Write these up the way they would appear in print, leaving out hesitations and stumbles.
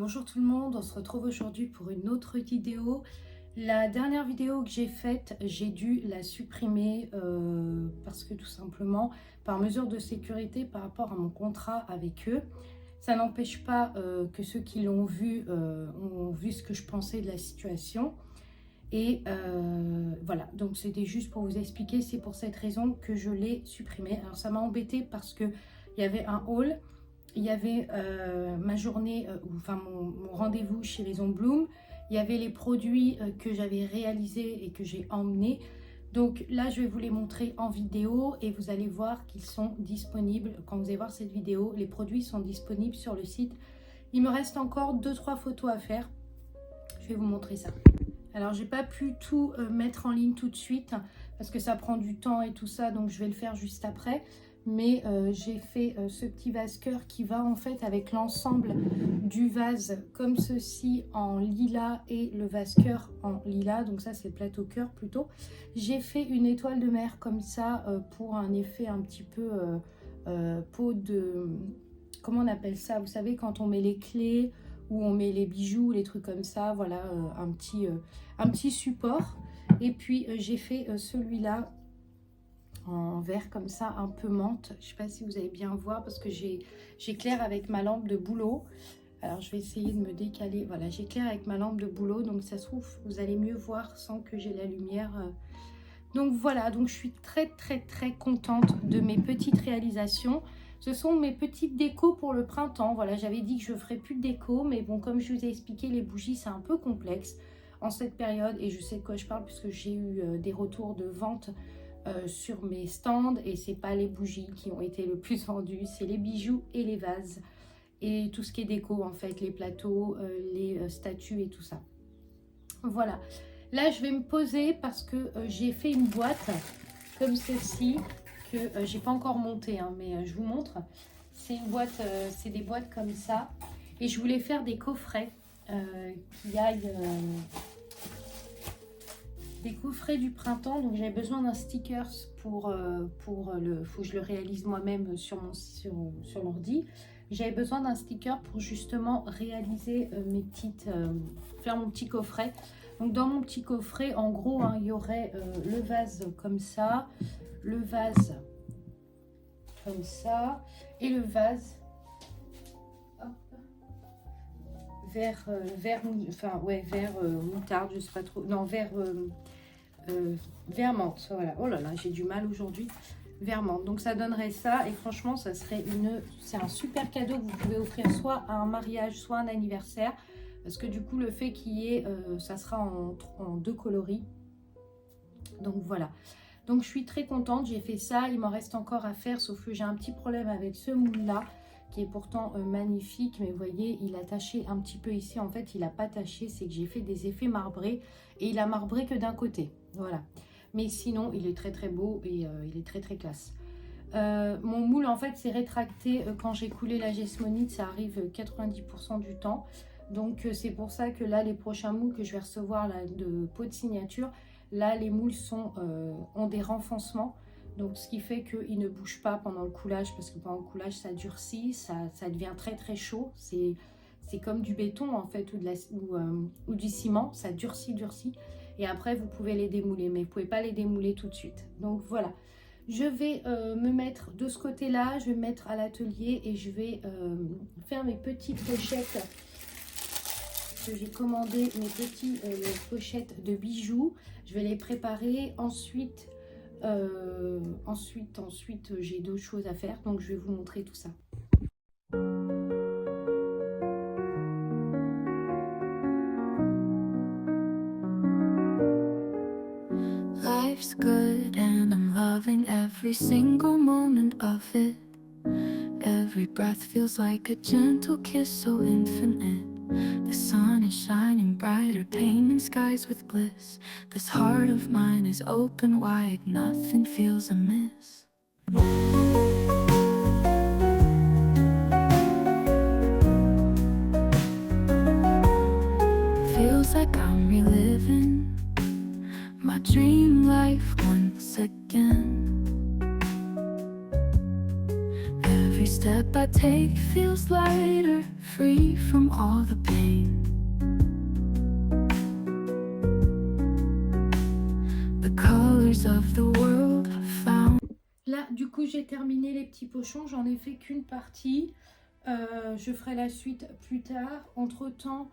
Bonjour tout le monde, on se retrouve aujourd'hui pour une autre vidéo. La dernière vidéo que j'ai faite, j'ai dû la supprimer parce que tout simplement, par mesure de sécurité par rapport à mon contrat avec eux, ça n'empêche pas que ceux qui l'ont vu ont vu ce que je pensais de la situation. Et voilà, donc c'était juste pour vous expliquer, c'est pour cette raison que je l'ai supprimé. Alors ça m'a embêté parce que il y avait un haul. Il y avait ma journée, enfin mon rendez-vous chez Maison Bloom. Il y avait les produits que j'avais réalisés et que j'ai emmenés. Donc là, je vais vous les montrer en vidéo et vous allez voir qu'ils sont disponibles. Quand vous allez voir cette vidéo, les produits sont disponibles sur le site. Il me reste encore 2-3 photos à faire. Je vais vous montrer ça. Alors, j'ai pas pu tout mettre en ligne tout de suite parce que ça prend du temps et tout ça. Donc, je vais le faire juste après. Mais j'ai fait ce petit vase-cœur qui va en fait avec l'ensemble du vase comme ceci en lilas et le vase-cœur en lilas. Donc ça c'est le plateau cœur plutôt. J'ai fait une étoile de mer comme ça pour un effet un petit peu peau de... Comment on appelle ça? Vous savez quand on met les clés ou on met les bijoux, les trucs comme ça. Voilà un petit support. Et puis j'ai fait celui-là en vert comme ça, un peu menthe. Je sais pas si vous allez bien voir parce que j'éclaire avec ma lampe de boulot. Alors je vais essayer de me décaler. Voilà, j'éclaire avec ma lampe de boulot, donc ça se trouve vous allez mieux voir sans que j'ai la lumière. Donc voilà, donc je suis très contente de mes petites réalisations. Ce sont mes petites décos pour le printemps. Voilà, j'avais dit que je ferais plus de déco, mais bon, comme je vous ai expliqué, les bougies c'est un peu complexe en cette période et je sais de quoi je parle puisque j'ai eu des retours de vente sur mes stands et c'est pas les bougies qui ont été le plus vendues, c'est les bijoux et les vases et tout ce qui est déco en fait, les plateaux, les statues et tout ça. Voilà, là je vais me poser parce que j'ai fait une boîte comme celle-ci que j'ai pas encore montée hein, mais je vous montre. C'est une boîte, c'est des boîtes comme ça et je voulais faire des coffrets qui aillent des coffrets du printemps, donc j'avais besoin d'un stickers pour le, faut que je le réalise moi-même sur l'ordi. J'avais besoin d'un sticker pour justement réaliser mes petites, faire mon petit coffret. Donc dans mon petit coffret, en gros, hein, il y aurait le vase comme ça, le vase comme ça, et le vase vert, enfin ouais, vert moutarde, je sais pas trop, non vert vert menthe, voilà. Oh là là, j'ai du mal aujourd'hui. Vert menthe, donc ça donnerait ça et franchement ça serait c'est un super cadeau que vous pouvez offrir soit à un mariage soit à un anniversaire parce que du coup le fait qu'il y ait ça sera en 2 coloris, donc voilà. Donc je suis très contente, j'ai fait ça, il m'en reste encore à faire sauf que j'ai un petit problème avec ce moule là qui est pourtant magnifique, mais vous voyez il a taché un petit peu ici. En fait il a pas taché, c'est que j'ai fait des effets marbrés et il a marbré que d'un côté, voilà. Mais sinon il est très beau et il est très classe. Mon moule en fait s'est rétracté quand j'ai coulé la gesmonite, ça arrive 90% du temps. Donc c'est pour ça que là les prochains moules que je vais recevoir là, de pot de signature, là les moules ont des renfoncements. Donc ce qui fait qu'ils ne bougent pas pendant le coulage parce que pendant le coulage ça durcit, ça devient très chaud. C'est comme du béton en fait ou du ciment, ça durcit. Et après vous pouvez les démouler, mais vous ne pouvez pas les démouler tout de suite. Donc voilà, je vais me mettre de ce côté-là, je vais me mettre à l'atelier et je vais faire mes petites pochettes. Que j'ai commandé mes petites pochettes de bijoux. Je vais les préparer. Ensuite j'ai d'autres choses à faire. Donc, je vais vous montrer tout ça. Life's good and I'm loving every single moment of it. Every breath feels like a gentle kiss so infinite. The sun is shining brighter, painting skies with bliss. This heart of mine is open wide, nothing feels amiss. Feels like I'm reliving my dream life once again. Every step I take feels lighter, free from all the pain. The colors of the world I found. Là, du coup, j'ai terminé les petits pochons. J'en ai fait qu'une partie. Je ferai la suite plus tard. Entre-temps,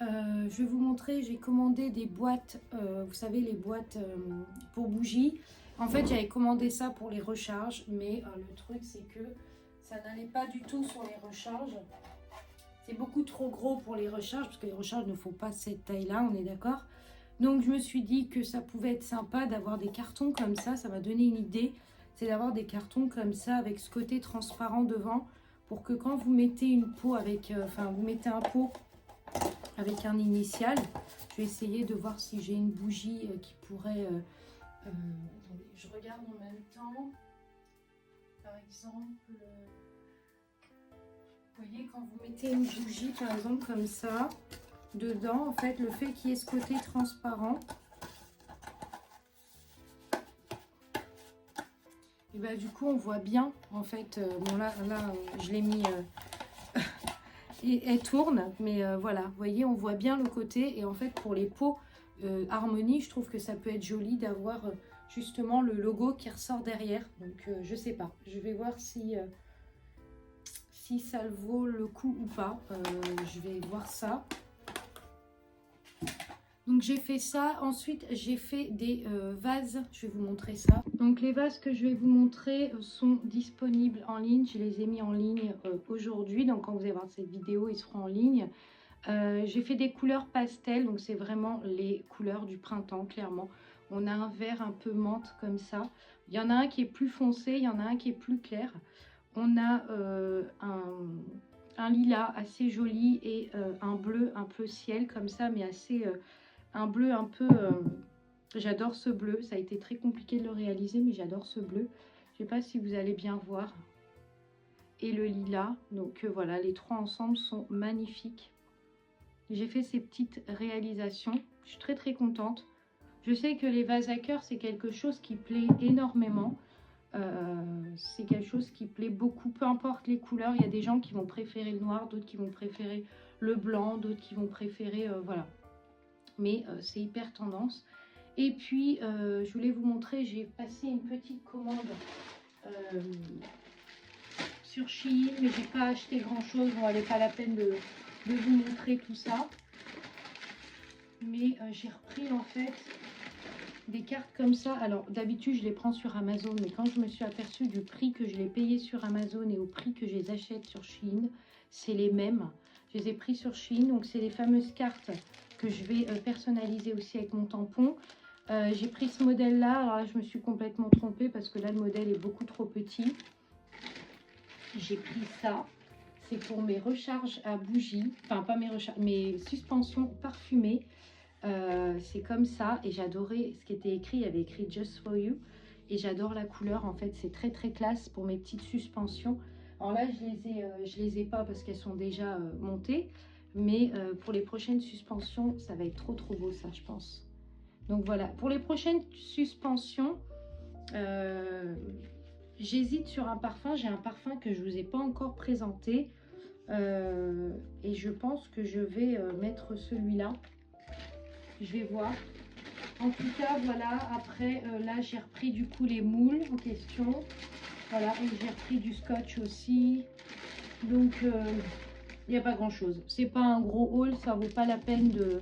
je vais vous montrer, j'ai commandé des boîtes, vous savez, les boîtes pour bougies. En fait, j'avais commandé ça pour les recharges, mais le truc, c'est que ça n'allait pas du tout sur les recharges. C'est beaucoup trop gros pour les recharges, parce que les recharges ne font pas cette taille-là, on est d'accord. Donc, je me suis dit que ça pouvait être sympa d'avoir des cartons comme ça m'a donné une idée. C'est d'avoir des cartons comme ça, avec ce côté transparent devant, pour que quand vous mettez une peau avec, vous mettez un pot avec un initial, je vais essayer de voir si j'ai une bougie qui pourrait... je regarde en même temps. Par exemple, vous voyez, quand vous mettez une bougie, par exemple, comme ça, dedans, en fait, le fait qu'il y ait ce côté transparent, et ben, du coup, on voit bien, en fait, bon là je l'ai mis... et elle tourne, mais voilà, vous voyez, on voit bien le côté. Et en fait, pour les pots Harmonie, je trouve que ça peut être joli d'avoir justement le logo qui ressort derrière. Donc, je sais pas, je vais voir si ça vaut le coup ou pas. Je vais voir ça. Donc, j'ai fait ça. Ensuite, j'ai fait des vases. Je vais vous montrer ça. Donc, les vases que je vais vous montrer sont disponibles en ligne. Je les ai mis en ligne aujourd'hui. Donc, quand vous allez voir cette vidéo, ils seront en ligne. J'ai fait des couleurs pastel. Donc, c'est vraiment les couleurs du printemps, clairement. On a un vert un peu menthe comme ça. Il y en a un qui est plus foncé. Il y en a un qui est plus clair. On a un lilas assez joli et un bleu un peu ciel comme ça, mais assez... un bleu un peu... j'adore ce bleu. Ça a été très compliqué de le réaliser, mais j'adore ce bleu. Je ne sais pas si vous allez bien voir. Et le lilas. Donc voilà, les trois ensemble sont magnifiques. J'ai fait ces petites réalisations. Je suis très très contente. Je sais que les vases à cœur, c'est quelque chose qui plaît énormément. C'est quelque chose qui plaît beaucoup. Peu importe les couleurs, il y a des gens qui vont préférer le noir, d'autres qui vont préférer le blanc, d'autres qui vont préférer... voilà. Mais c'est hyper tendance. Et puis je voulais vous montrer, j'ai passé une petite commande sur Shein, mais j'ai pas acheté grand chose, bon, elle n'est pas la peine de vous montrer tout ça. Mais j'ai repris en fait des cartes comme ça. Alors d'habitude je les prends sur Amazon, mais quand je me suis aperçue du prix que je les payais sur Amazon et au prix que je les achète sur Shein, c'est les mêmes. Je les ai pris sur Shein, donc c'est les fameuses cartes que je vais personnaliser aussi avec mon tampon. J'ai pris ce modèle là, alors là je me suis complètement trompée parce que là le modèle est beaucoup trop petit. J'ai pris ça, c'est pour mes recharges à bougies, enfin pas mes recharges, mes suspensions parfumées. C'est comme ça et j'adorais ce qui était écrit, il y avait écrit Just For You et j'adore la couleur en fait, c'est très très classe pour mes petites suspensions. Alors là je les ai pas parce qu'elles sont déjà montées, mais pour les prochaines suspensions ça va être trop trop beau ça je pense. Donc voilà, pour les prochaines suspensions j'hésite sur un parfum. J'ai un parfum que je vous ai pas encore présenté et je pense que je vais mettre celui-là. Je vais voir. En tout cas, voilà. Après, là, j'ai repris du coup les moules en question. Voilà, et j'ai repris du scotch aussi. Donc, il n'y a pas grand-chose. C'est pas un gros haul, ça vaut pas la peine de...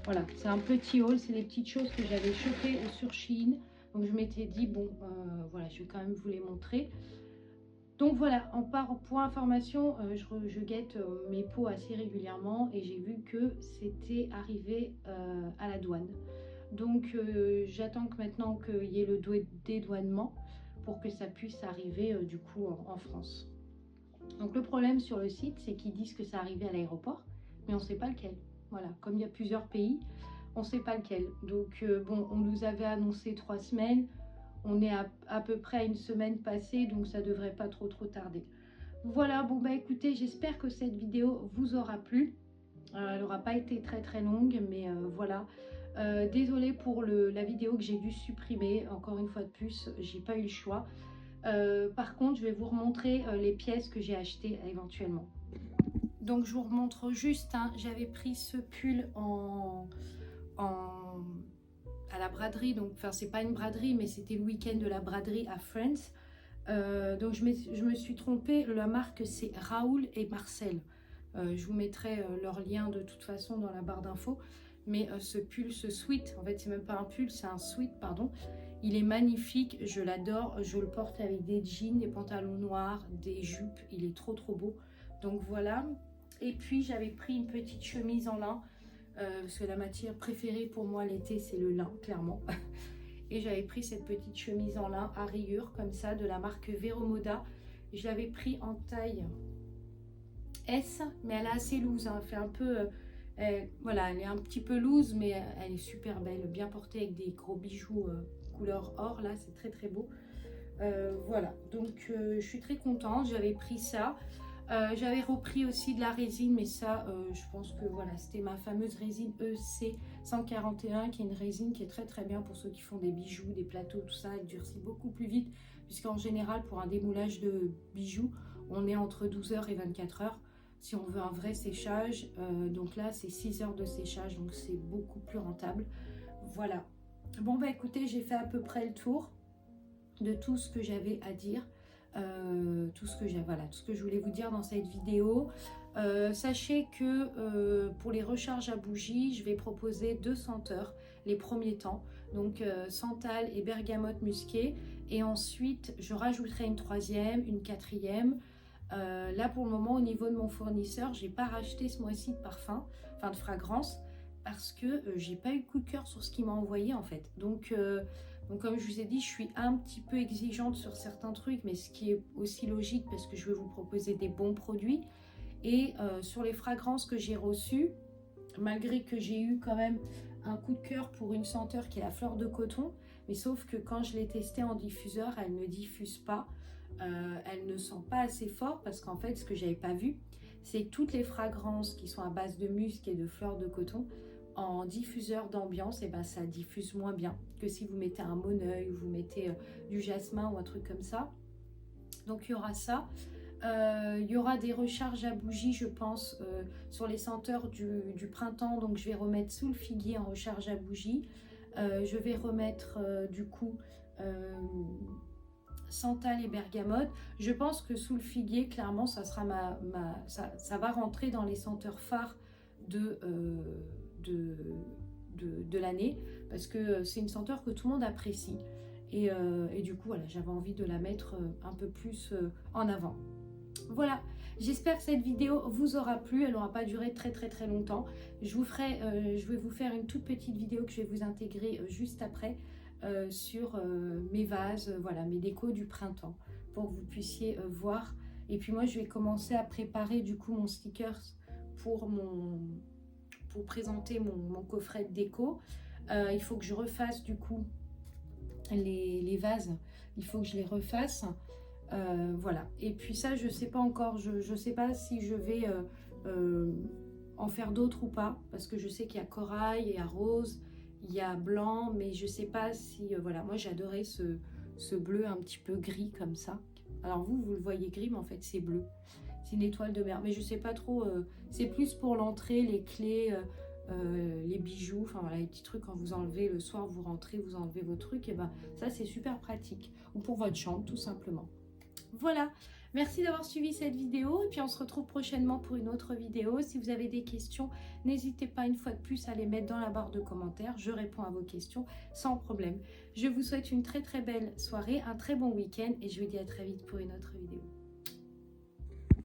Voilà, c'est un petit haul. C'est des petites choses que j'avais chopées sur Shein. Donc, je m'étais dit, bon, voilà, je vais quand même vous les montrer. Donc voilà, pour information, je guette mes pots assez régulièrement et j'ai vu que c'était arrivé à la douane. Donc j'attends que maintenant qu'il y ait le dédouanement pour que ça puisse arriver du coup en France. Donc le problème sur le site, c'est qu'ils disent que ça arrivait à l'aéroport, mais on ne sait pas lequel. Voilà, comme il y a plusieurs pays, on ne sait pas lequel. Donc bon, on nous avait annoncé 3 semaines. On est à peu près à une semaine passée, donc ça devrait pas trop tarder. Voilà, bon bah écoutez, j'espère que cette vidéo vous aura plu. Elle n'aura pas été très longue, mais voilà. Désolée pour la vidéo que j'ai dû supprimer. Encore une fois de plus, j'ai pas eu le choix. Par contre, je vais vous remontrer les pièces que j'ai achetées éventuellement. Donc, je vous remontre juste, hein, j'avais pris ce pull à la braderie. Donc, enfin, c'est pas une braderie, mais c'était le week-end de la braderie à Friends. Donc, je me suis trompée. La marque, c'est Raoul et Marcel. Je vous mettrai leur lien de toute façon dans la barre d'infos. Mais ce pull, ce sweat, en fait, c'est même pas un pull, c'est un sweat, pardon. Il est magnifique, je l'adore. Je le porte avec des jeans, des pantalons noirs, des jupes. Il est trop, trop beau. Donc, voilà. Et puis, j'avais pris une petite chemise en lin. Parce que la matière préférée pour moi l'été, c'est le lin, clairement. Et j'avais pris cette petite chemise en lin à rayures, comme ça, de la marque Vero Moda. Je l'avais pris en taille S, mais elle est assez loose, hein. Elle fait un peu... voilà, elle est un petit peu loose, mais elle est super belle, bien portée avec des gros bijoux couleur or, là, c'est très très beau. Voilà, donc je suis très contente, j'avais pris ça. J'avais repris aussi de la résine, mais ça, je pense que voilà, c'était ma fameuse résine EC 141, qui est une résine qui est très très bien pour ceux qui font des bijoux, des plateaux, tout ça. Elle durcit beaucoup plus vite, puisqu'en général, pour un démoulage de bijoux, on est entre 12 heures et 24 heures. Si on veut un vrai séchage, donc là, c'est 6 heures de séchage, donc c'est beaucoup plus rentable. Voilà. Bon, bah écoutez, j'ai fait à peu près le tour de tout ce que j'avais à dire. Tout ce que je voulais vous dire dans cette vidéo. Sachez que pour les recharges à bougie, je vais proposer 2 senteurs les premiers temps, donc santal et bergamote musquée, et ensuite je rajouterai une troisième, une quatrième. Là pour le moment, au niveau de mon fournisseur, j'ai pas racheté ce mois-ci de parfum, enfin de fragrance, parce que j'ai pas eu coup de cœur sur ce qu'il m'a envoyé en fait. Donc comme je vous ai dit, je suis un petit peu exigeante sur certains trucs, mais ce qui est aussi logique parce que je veux vous proposer des bons produits. Et sur les fragrances que j'ai reçues, malgré que j'ai eu quand même un coup de cœur pour une senteur qui est la fleur de coton, mais sauf que quand je l'ai testée en diffuseur, elle ne diffuse pas, elle ne sent pas assez fort parce qu'en fait, ce que j'avais pas vu, c'est que toutes les fragrances qui sont à base de musc et de fleur de coton, en diffuseur d'ambiance, et ben ça diffuse moins bien que si vous mettez un Moneuil ou vous mettez du jasmin ou un truc comme ça. Donc il y aura ça. Il y aura des recharges à bougie, je pense, sur les senteurs du printemps. Donc je vais remettre sous le figuier en recharge à bougie. Je vais remettre du coup santal et bergamote. Je pense que sous le figuier, clairement, ça sera ça va rentrer dans les senteurs phares de l'année, parce que c'est une senteur que tout le monde apprécie. Et du coup, voilà, j'avais envie de la mettre un peu plus en avant. Voilà, j'espère que cette vidéo vous aura plu. Elle n'aura pas duré très longtemps. Je vais vous faire une toute petite vidéo que je vais vous intégrer juste après sur mes vases, voilà, mes décos du printemps, pour que vous puissiez voir. Et puis moi, je vais commencer à préparer du coup mon stickers pour présenter mon coffret de déco. Il faut que je refasse du coup les vases, il faut que je les refasse. Voilà, et puis ça je sais pas encore, je sais pas si je vais en faire d'autres ou pas, parce que je sais qu'il y a corail, il y a rose, il y a blanc, mais je sais pas si voilà, moi j'adorais ce bleu un petit peu gris comme ça. Alors vous le voyez gris, mais en fait c'est bleu, c'est une étoile de mer, mais je sais pas trop, c'est plus pour l'entrée, les clés, les bijoux, enfin voilà, les petits trucs quand vous enlevez le soir, vous rentrez, vous enlevez vos trucs, et ben ça c'est super pratique, ou pour votre chambre tout simplement. Voilà, merci d'avoir suivi cette vidéo, et puis on se retrouve prochainement pour une autre vidéo. Si vous avez des questions, n'hésitez pas une fois de plus à les mettre dans la barre de commentaires, je réponds à vos questions sans problème. Je vous souhaite une très belle soirée, un très bon week-end, et je vous dis à très vite pour une autre vidéo.